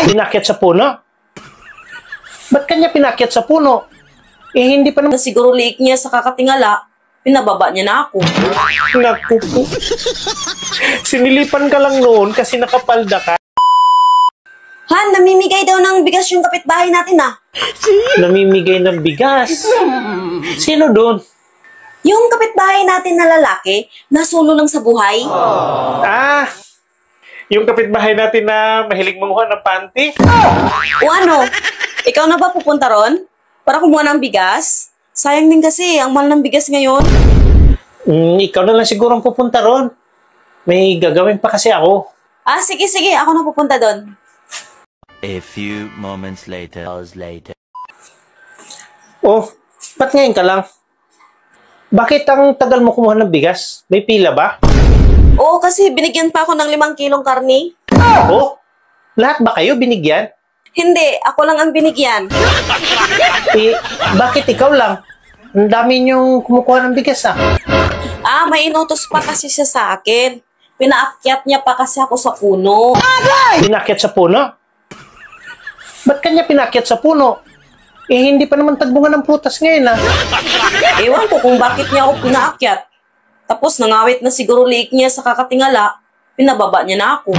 Pinakyat sa puno? Ba't kanya pinakyat sa puno? Eh, hindi pa naman. Siguro liik niya sa kakatingala, pinababa niya na ako. Naku po. Sinilipan ka lang noon kasi nakapalda ka. Han, namimigay daw ng bigas yung kapitbahay natin ah. Namimigay ng bigas? Sino doon? Yung kapitbahay natin na lalaki, nasulo lang sa buhay. Ah, yung kapitbahay natin na mahilig manguha ng panty? O ano, ikaw na ba pupunta ron? Para kumuha ng bigas? Sayang din kasi, ang mahal ng bigas ngayon. Ikaw na lang siguro ang pupunta ron. May gagawin pa kasi ako. Ah, sige, ako na pupunta doon. A few moments later. Oh, ba't ngayon ka lang? Bakit ang tagal mo kumuha ng bigas? May pila ba? Oo, kasi binigyan pa ako ng 5 kilong karne. Oh, lahat ba kayo binigyan? Hindi, ako lang ang binigyan. Eh, bakit ikaw lang? Ang dami niyong kumukuha ng bigas ah. Ah, may inutos pa kasi siya sa akin. Pinaakyat niya pa kasi ako sa puno. Pinakyat sa puno? Ba't kanya pinakyat sa puno? Eh, hindi pa naman tagbungan ng prutas ngayon ah. Ewan ko kung bakit niya ako pinaakyat. Tapos nangawit na siguro liik niya sa kakatingala, pinababa niya na ako.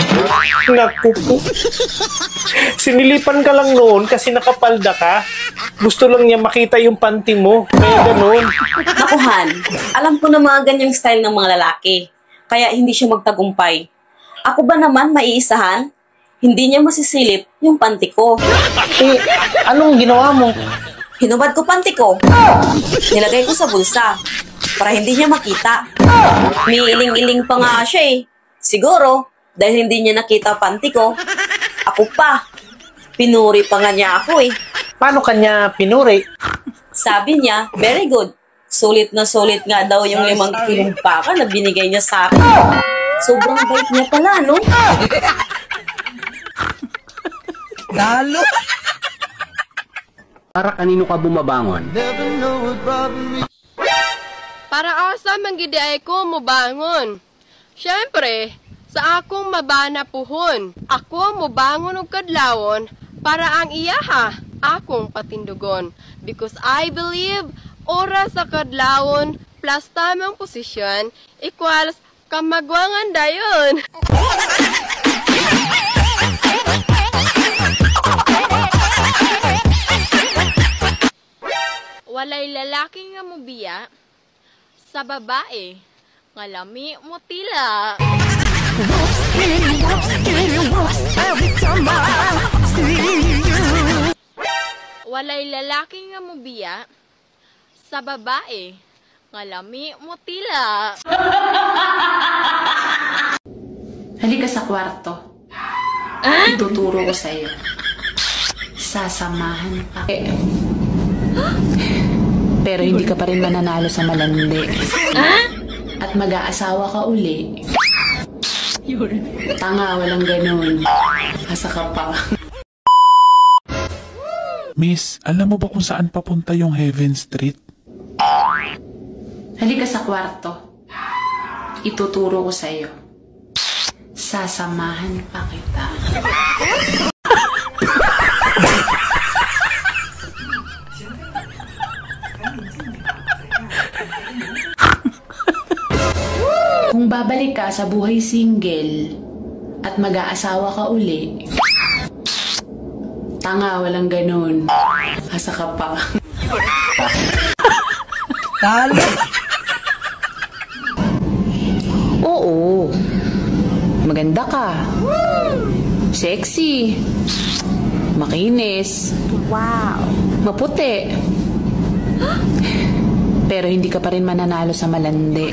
Naku po. Sinilipan ka lang noon kasi nakapalda ka. Gusto lang niya makita yung panty mo. Kaya ganun. Naku Han, alam ko na mga ganyang style ng mga lalaki. Kaya hindi siya magtagumpay. Ako ba naman maiisahan? Hindi niya masisilip yung panty ko. Eh, anong ginawa mo? Hinubad ko panty ko. Nilagay ko sa bulsa para hindi niya makita. May iling-iling pa nga siya eh. Siguro, dahil hindi niya nakita panty ko, ako pa. Pinuri pa nga niya ako eh. Paano kanya pinuri? Sabi niya, very good. Sulit na sulit nga daw yung 5 kilong paka na binigay niya sa akin. Sobrang bait niya pala, no? Lalo! Para kanino ka bumabangon? Para asa manggidi ay ko mubangon. Siyempre, sa akong mabana puhon. Ako mubangon og kadlawon para ang iyaha akong patindugon. Because I believe oras sa kadlawon plus tamang posisyon equals kamagwangan dayon. Walay lalaki nga mubiya sa babae nga lami mo tila. Walay lalaki nga mubiya sa babae nga lami mo tila. Halika sa kwarto. Ituturo ko sa'yo. Sasamahan pa. Pero hindi ka pa rin mananalo sa malandi. At mag-aasawa ka uli. Tanga, walang ganun. Asa ka pa. Miss, alam mo ba kung saan papunta yung Heaven Street? Halika sa kwarto. Ituturo ko sa'yo. Sasamahan pa kita. Kung babalik ka sa buhay single at mag-aasawa ka uli, tanga, walang ganun. Asa ka pa. Talo! Oo. Maganda ka. Sexy. Makinis. Wow. Maputi. Pero hindi ka pa rin mananalo sa malandi.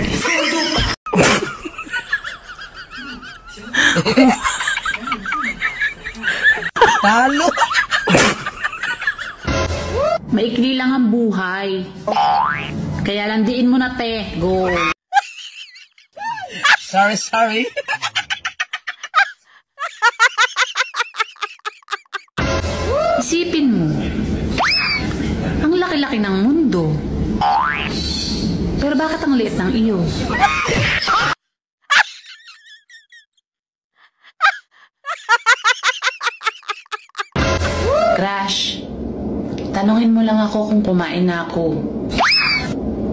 Talo! Maikli lang ang buhay. Kaya landiin mo na, te. Go. Sorry. Isipin mo. Ang laki-laki ng mundo. Pero bakit ang liit ng iyo? Crush, tanungin mo lang ako kung kumain na ako.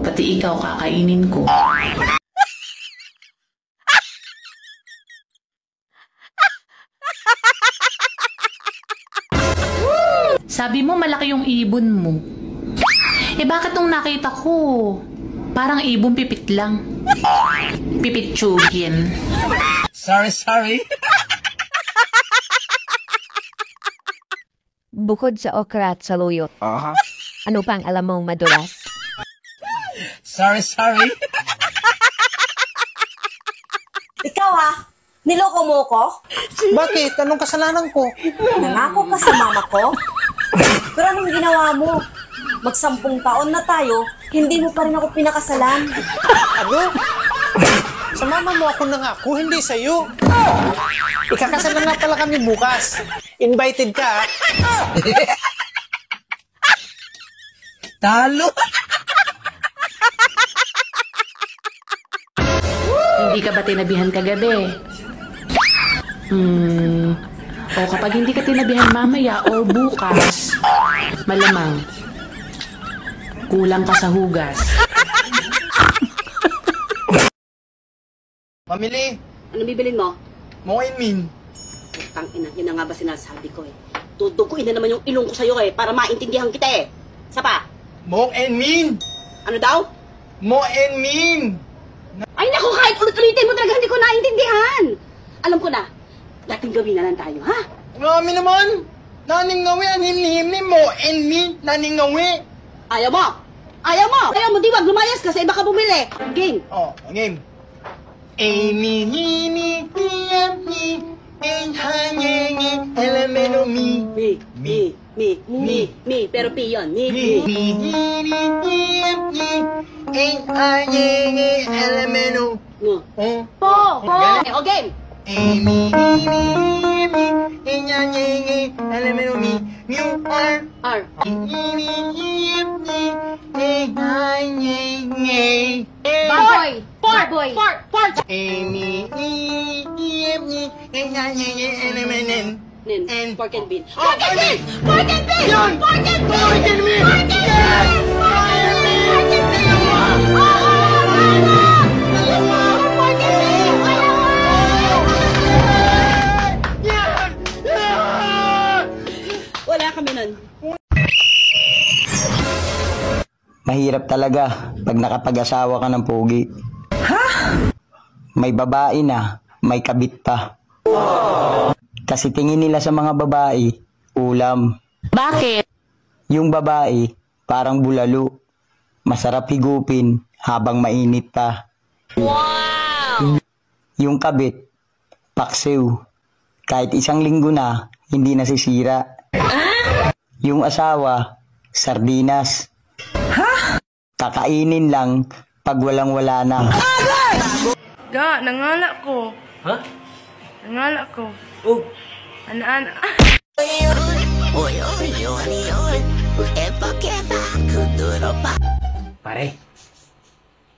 Pati ikaw kakainin ko. Sabi mo malaki yung ibon mo. Eh bakit nung nakita ko, parang ibon pipit lang. Pipitsugin. Sorry. Bukod sa okra at saluyot, ano pang alam mong madulas? Sorry. Ikaw ha? Niloko mo ko? Bakit? Anong kasalanan ko? Nangako ka sa mama ko? Pero anong ginawa mo? Mag-10 taon na tayo, hindi mo pa rin ako pinakasalan. Ano? Sa mama mo ako nangako, hindi sa'yo. Ikakasal na nga pala kami bukas. Invited ka, ha? Talo. Hindi ka ba tinabihan kagabi? O kapag hindi ka tinabihan mamaya o bukas, malamang kulang ka sa hugas. Mamili, Ano bibilin mo? mo and min. Tangina, yun na nga ba sinasabi ko eh. Tutuguin na naman yung ilong ko sa'yo eh, para maintindihan kita eh. Isa pa? Mo and min. Ano daw? Mo and min. Ay naku, kahit ulit-ulitin mo talaga hindi ko naintindihan. Alam ko na, dating gawin na lang tayo, ha? Ngami naman. Naning ngawi, himni mo and min. Naning ngawi. Ayaw mo! Ayaw mo, di wag lumayas kasi baka bumili. Game. Oh, game. Amy, hini, tiyami, enhanyenge, elemento mi. Me. Pero P yun. Me. Hini, tiyami, enhanyenge, elemento. Po. O game. Amy, hini, enhanyenge, elemento mi. Mu, R. R. Baboy. Port. Amy, Nin. Pork and bean. Pork and bean! Pork and bean! Wala kami nun. Mahirap talaga pag nakapag-asawa ka ng pogi. Ha? May babae na, may kabit pa. Kasi tingin nila sa mga babae, ulam. Bakit? Yung babae, parang bulalo. Masarap higupin habang mainit pa. Wow! Yung kabit, paksiw. Kahit 1 linggo na, hindi nasisira. Yung asawa, sardinas. Kakainin lang pag walang-wala na. Ga, nangalak ko. Ha? Nangalak ko. Oh. Ana-ana. Pare,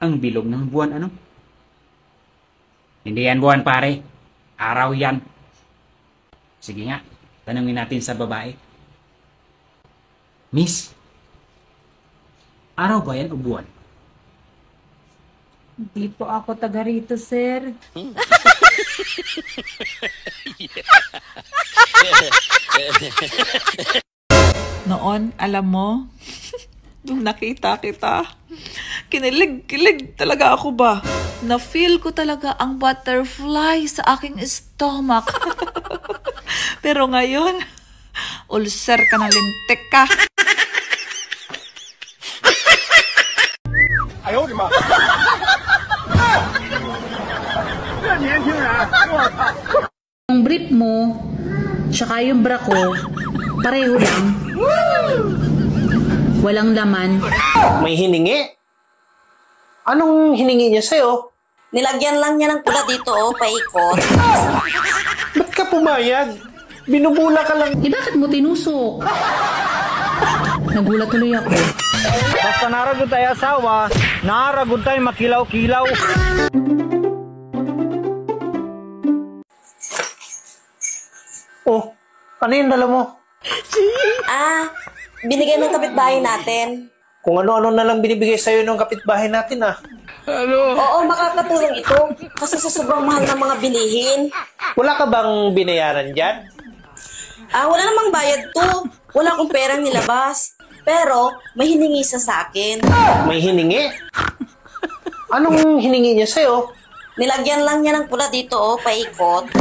ang bilog ng buwan ano? Hindi yan buwan pare, araw yan. Sige nga, tanungin natin sa babae. Miss, araw ba yan o buwan? Hindi po ako taga rito, sir. Noon, alam mo, nung nakita kita, kinilig talaga ako ba? Na-feel ko talaga ang butterfly sa aking stomach. Pero ngayon, ulcer ka ng lintik ka. Ayaw, di ma. Yung brief mo, tsaka yung bra ko, pareho lang. Walang laman. May hiningi? Anong hiningi niya sa'yo? Nilagyan lang niya ng pula dito, paikot. Ba't ka pumayag? Binubula ka lang. Bakit mo tinusok? Nagulat tuloy ako. Basta naragod tayo asawa, naragod tayo makilaw-kilaw. Oh, ano yung dala mo? Binigay ng kapitbahay natin. Kung ano-ano na lang binibigay sa'yo ng kapitbahay natin ah. Oo, makakatulong ito. Kasi sa sobrang mahal ng mga bilihin. Wala ka bang binayaran dyan? Wala namang bayad to. Wala akong perang nilabas. Pero, may hiningi sa akin. May hiningi? Anong hiningi niya sa'yo? Nilagyan lang niya ng pula dito, paikot.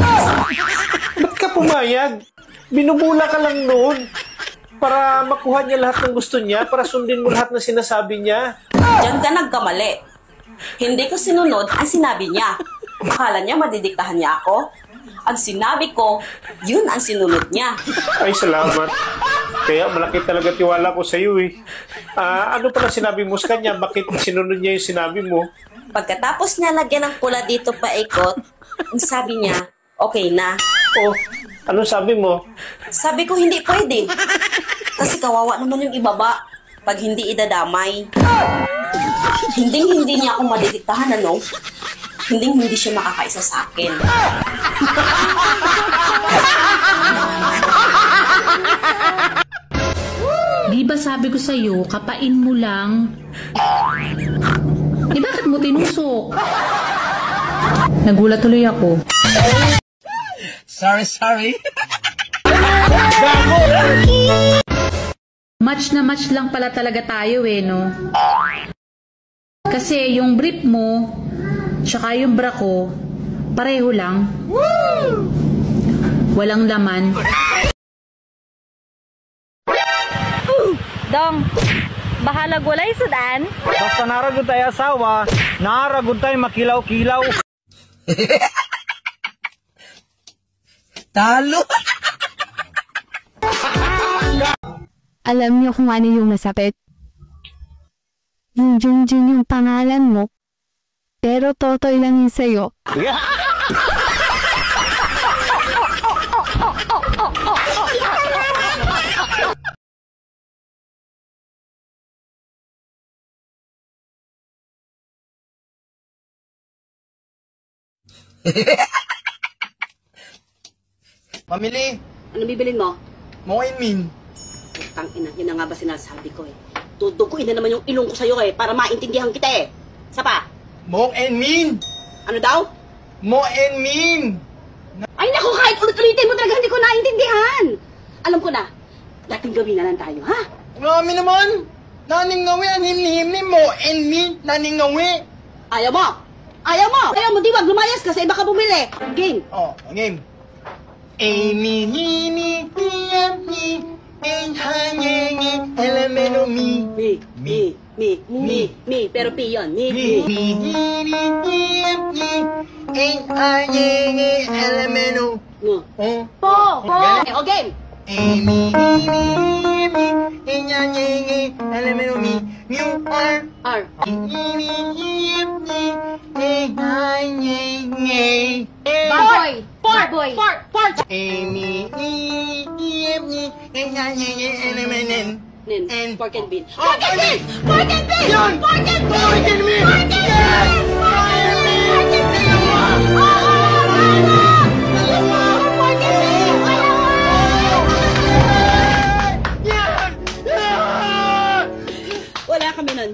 Ba't ka pumayag? Binubula ka lang noon. Para makuha niya lahat ng gusto niya, para sundin mo lahat ng sinasabi niya. Diyan ka nagkamali. Hindi ko sinunod ang sinabi niya. Akala niya madidiktahan niya ako. Ang sinabi ko, yun ang sinunod niya. Ay, salamat. Kaya malaki talaga tiwala ko sa iyo eh. Ano pala sinabi mo sa kanya? Bakit sinunod niya yung sinabi mo? Pagkatapos niya lagyan ng pula dito paikot, ang sabi niya, okay na. Oh, anong sabi mo? Sabi ko hindi pwede. Kasi kawawa naman yung ibaba pag hindi idadamay. Hindi niya ako madidiktahan, ano? Hindi siya makakaisa sa akin. Di ba sabi ko sa'yo, kapain mo lang? Bakit mo tinusok? Nagulat tuloy ako. Sorry. Match lang pala talaga tayo no? Kasi yung brief mo, tsaka yung bra ko, pareho lang. Walang laman. Dong, bahalag walay sudan. Basta naragod tayo asawa, naragod tayo makilaw-kilaw. Talo! Alam niyo kung ano yung masakit? Yung Junjun yung pangalan mo, pero Totoy lang yun sa'yo. Mamili. Ano bibilin mo? Mo and Min. Tangina, yun na nga ba sinasabi ko eh. Tutuguin na naman yung ilong ko sa'yo eh, para maintindihan kita eh. Isa pa? Mo and Min. Ano daw? Mo and Min. Ay naku, kahit ulit-ulitin mo talaga hindi ko naintindihan. Alam ko na, dating gawin na lang tayo, ha? Marami naman. Naning ngawi ang himni-himni mo and Min. Naning ngawi. Ayaw mo! Ayaw mo, di wag lumayas kasi baka bumili. Game. Oh, game. Amy, Nini, Tiamni, and Hanyenge, Elemento Mi. Me. Pero P yun. Me. Nini, Tiamni, and Hanyenge, Elemento. Po. O game. Amy, Nini, and Hanyenge, Elemento Mi. Mew, R. Nini, Tiamni, and Hanyenge. Boy. Port. Amy, Amy, and Nin. Pork and bean. Pork and bean! Pork and bean! Yun! Pork and bean! Pork and bean! Pork and bean! Yes! Pork and bean! Wala kami nun.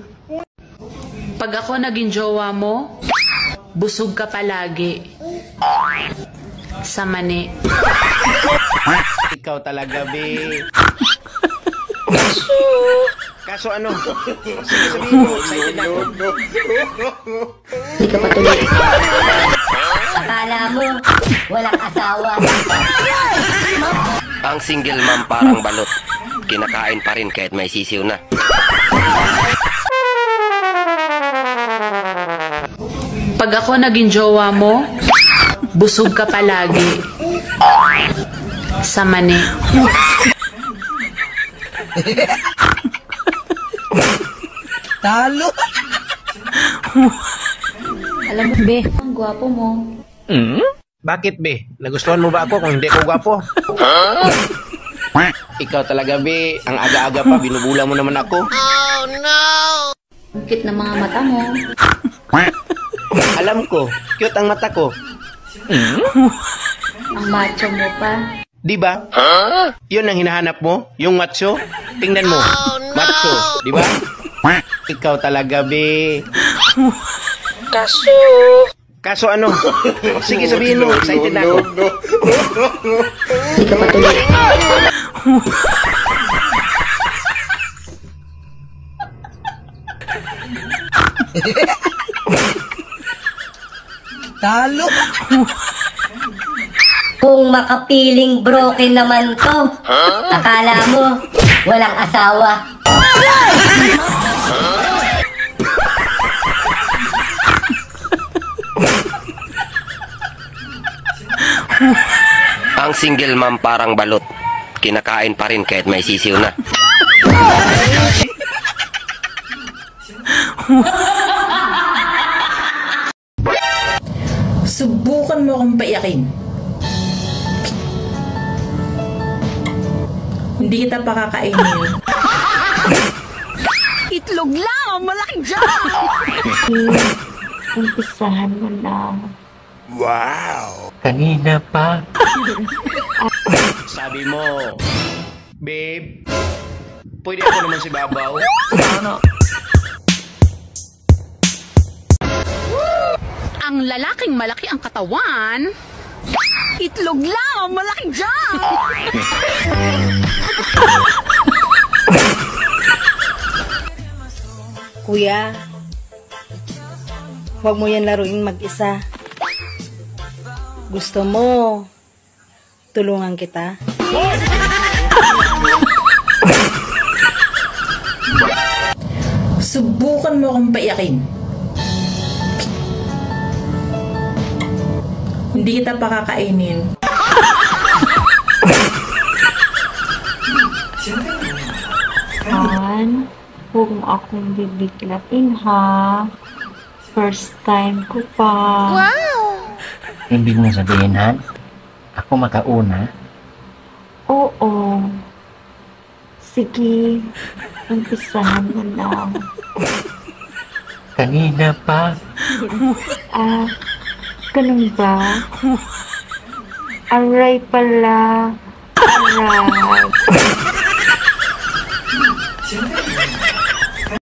Pag ako naging jowa mo, busog ka palagi. Sa mani. Ikaw talaga, be. Kaso ano? Sige, sabihin mo. Excited ako. Hindi ka patuloy. Akala mo, walang asawa. Ang single mom parang balot. Kinakain pa rin kahit may sisiw na. Pag ako naging jowa mo, busog ka palagi. Sa mani. Talo! Alam mo, be, ang gwapo mo. Bakit, be? Nagustuhan mo ba ako kung hindi ko gwapo? Ikaw talaga, be. Ang aga-aga pa, binubula mo naman ako. Oh, no! Ang cute na mga mata mo. Alam ko, cute ang mata ko. Ang macho mo pa. Di ba? Yun ang hinahanap mo? Yung macho? Tingnan mo. Macho, di ba? Ikaw talaga, be. Kaso ano? Sige, sabihin mo. Excited na ako. Hindi ka patuloy. Talo. Kung makapiling broken naman to, akala mo walang asawa. Ang single mom parang balot. Kinakain pa rin kahit may sisiw na. Subukan mo akong paiyakin. Hindi kita pakakainin. Itlog lang! Malaking job! Umpisahan mo lang. Wow! Kanina pa. Sabi mo, babe, pwede ako naman si Babaw? Ano? Ang lalaking malaki ang katawan, itlog lang! Malaking job! Kuya, huwag mo yan laruin mag-isa. Gusto mo, tulungan kita. Subukan mo akong paiyakin. Hindi kita pakakainin. Han, huwag mo akong bibiglatin ha. First time ko pa. Ibig mo sabihin, Han? Ako makauna? Oo. Sige, umpisahan mo lang. Kanina pa. Ah, ganun ba? Aray pala. Aray.